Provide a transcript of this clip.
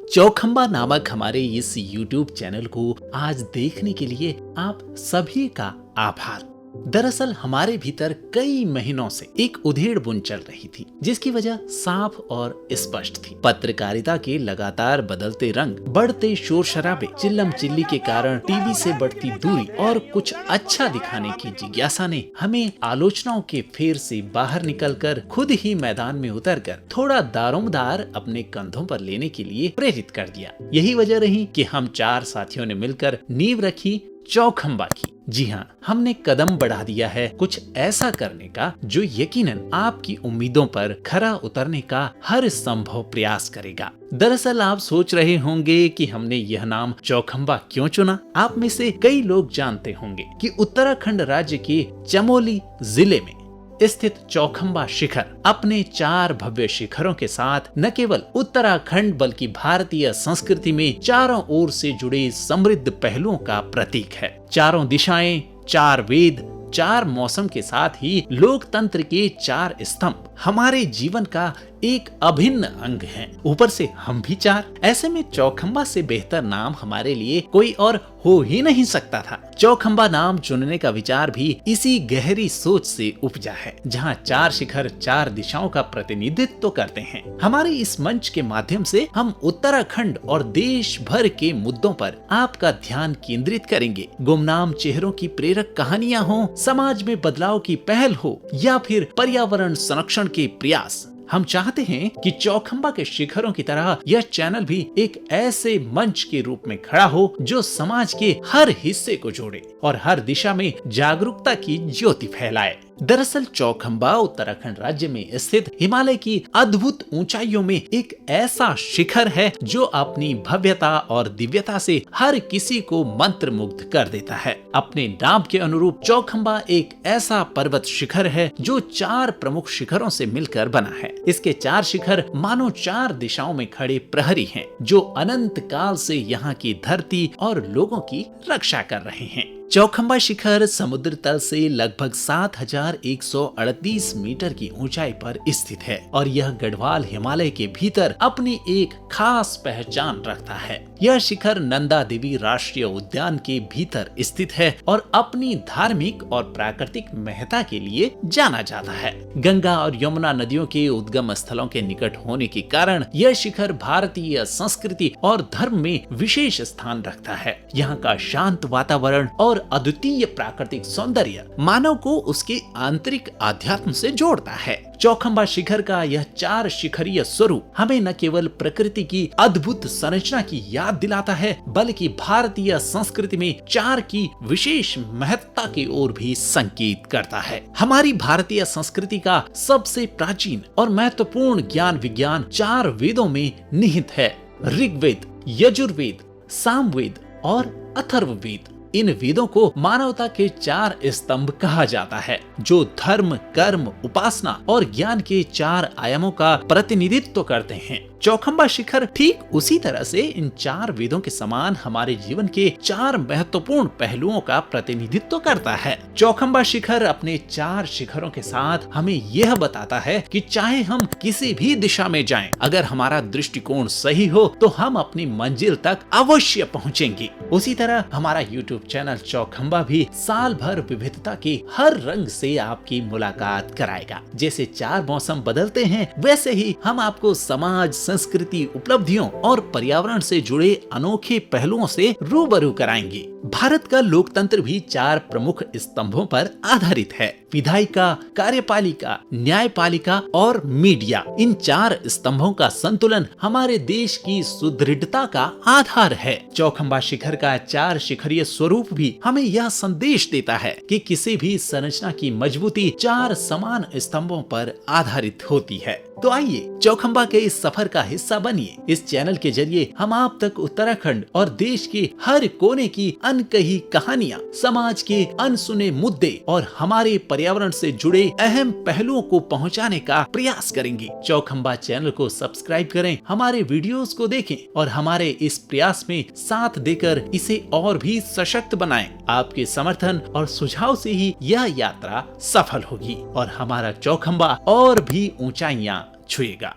चौखंबा नामक हमारे इस YouTube चैनल को आज देखने के लिए आप सभी का आभार। दरअसल हमारे भीतर कई महीनों से एक उधेड़ बुन चल रही थी, जिसकी वजह साफ और स्पष्ट थी। पत्रकारिता के लगातार बदलते रंग, बढ़ते शोर शराबे, चिल्लम चिल्ली के कारण टीवी से बढ़ती दूरी और कुछ अच्छा दिखाने की जिज्ञासा ने हमें आलोचनाओं के फेर से बाहर निकलकर खुद ही मैदान में उतरकर थोड़ा दारोमदार अपने कंधों पर लेने के लिए प्रेरित कर दिया। यही वजह रही कि हम 4 साथियों ने मिलकर नींव रखी चौखंबा की। जी हाँ, हमने कदम बढ़ा दिया है कुछ ऐसा करने का जो यकीनन आपकी उम्मीदों पर खरा उतरने का हर संभव प्रयास करेगा। दरअसल आप सोच रहे होंगे कि हमने यह नाम चौखंबा क्यों चुना। आप में से कई लोग जानते होंगे कि उत्तराखंड राज्य के चमोली जिले में स्थित चौखंबा शिखर अपने 4 भव्य शिखरों के साथ न केवल उत्तराखंड बल्कि भारतीय संस्कृति में चारों ओर से जुड़े समृद्ध पहलुओं का प्रतीक है। चारों दिशाएं, 4 वेद, 4 मौसम के साथ ही लोकतंत्र के 4 स्तंभ हमारे जीवन का एक अभिन्न अंग हैं। ऊपर से हम भी 4। ऐसे में चौखंबा से बेहतर नाम हमारे लिए कोई और हो ही नहीं सकता था। चौखंबा नाम चुनने का विचार भी इसी गहरी सोच से उपजा है, जहां 4 शिखर 4 दिशाओं का प्रतिनिधित्व करते हैं। हमारे इस मंच के माध्यम से हम उत्तराखंड और देश भर के मुद्दों पर आपका ध्यान केंद्रित करेंगे। गुमनाम चेहरों की प्रेरक कहानियां हो, समाज में बदलाव की पहल हो या फिर पर्यावरण संरक्षण के प्रयास, हम चाहते हैं कि चौखंबा के शिखरों की तरह यह चैनल भी एक ऐसे मंच के रूप में खड़ा हो जो समाज के हर हिस्से को जोड़े और हर दिशा में जागरूकता की ज्योति फैलाए। दरअसल चौखंबा उत्तराखंड राज्य में स्थित हिमालय की अद्भुत ऊंचाइयों में एक ऐसा शिखर है जो अपनी भव्यता और दिव्यता से हर किसी को मंत्रमुग्ध कर देता है। अपने नाम के अनुरूप चौखंबा एक ऐसा पर्वत शिखर है जो 4 प्रमुख शिखरों से मिलकर बना है। इसके 4 शिखर मानो 4 दिशाओं में खड़े प्रहरी हैं, जो अनंत काल से यहाँ की धरती और लोगों की रक्षा कर रहे हैं। चौखंबा शिखर समुद्र तल से लगभग 7138 मीटर की ऊंचाई पर स्थित है और यह गढ़वाल हिमालय के भीतर अपनी एक खास पहचान रखता है। यह शिखर नंदा देवी राष्ट्रीय उद्यान के भीतर स्थित है और अपनी धार्मिक और प्राकृतिक महत्ता के लिए जाना जाता है। गंगा और यमुना नदियों के उद्गम स्थलों के निकट होने के कारण यह शिखर भारतीय संस्कृति और धर्म में विशेष स्थान रखता है। यहाँ का शांत वातावरण और अद्वितीय प्राकृतिक सौंदर्य मानव को उसके आंतरिक आध्यात्म से जोड़ता है। चौखंबा शिखर का यह 4 शिखरीय स्वरूप हमें न केवल प्रकृति की अद्भुत संरचना की याद दिलाता है, बल्कि भारतीय संस्कृति में 4 की विशेष महत्ता की ओर भी संकेत करता है। हमारी भारतीय संस्कृति का सबसे प्राचीन और महत्वपूर्ण ज्ञान विज्ञान 4 वेदों में निहित है। ऋग्वेद, यजुर्वेद, सामवेद और अथर्ववेद। इन वेदों को मानवता के 4 स्तंभ कहा जाता है, जो धर्म, कर्म, उपासना और ज्ञान के 4 आयामों का प्रतिनिधित्व करते हैं। चौखंबा शिखर ठीक उसी तरह से इन 4 वेदों के समान हमारे जीवन के 4 महत्वपूर्ण पहलुओं का प्रतिनिधित्व करता है। चौखंबा शिखर अपने 4 शिखरों के साथ हमें यह बताता है कि चाहे हम किसी भी दिशा में जाएं, अगर हमारा दृष्टिकोण सही हो तो हम अपनी मंजिल तक अवश्य पहुंचेंगे। उसी तरह हमारा YouTube चैनल चौखंबा भी साल भर विविधता के हर रंग से आपकी मुलाकात कराएगा। जैसे 4 मौसम बदलते हैं, वैसे ही हम आपको समाज, संस्कृति, उपलब्धियों और पर्यावरण से जुड़े अनोखे पहलुओं से रूबरू कराएंगे। भारत का लोकतंत्र भी 4 प्रमुख स्तंभों पर आधारित है। विधायिका, कार्यपालिका, न्यायपालिका और मीडिया। इन 4 स्तंभों का संतुलन हमारे देश की सुदृढ़ता का आधार है। चौखंबा शिखर का 4 शिखरीय स्वरूप भी हमें यह संदेश देता है कि किसी भी संरचना की मजबूती 4 समान स्तंभों पर आधारित होती है। तो आइए चौखंबा के इस सफर का हिस्सा बनिए। इस चैनल के जरिए हम आप तक उत्तराखंड और देश के हर कोने की अनकही कहानियां, समाज के अनसुने मुद्दे और हमारे पर्यावरण से जुड़े अहम पहलुओं को पहुंचाने का प्रयास करेंगे। चौखंबा चैनल को सब्सक्राइब करें, हमारे वीडियोस को देखें और हमारे इस प्रयास में साथ देकर इसे और भी सशक्त बनाएं। आपके समर्थन और सुझाव से ही यह यात्रा सफल होगी और हमारा चौखंबा और भी ऊंचाइयां छुएगा।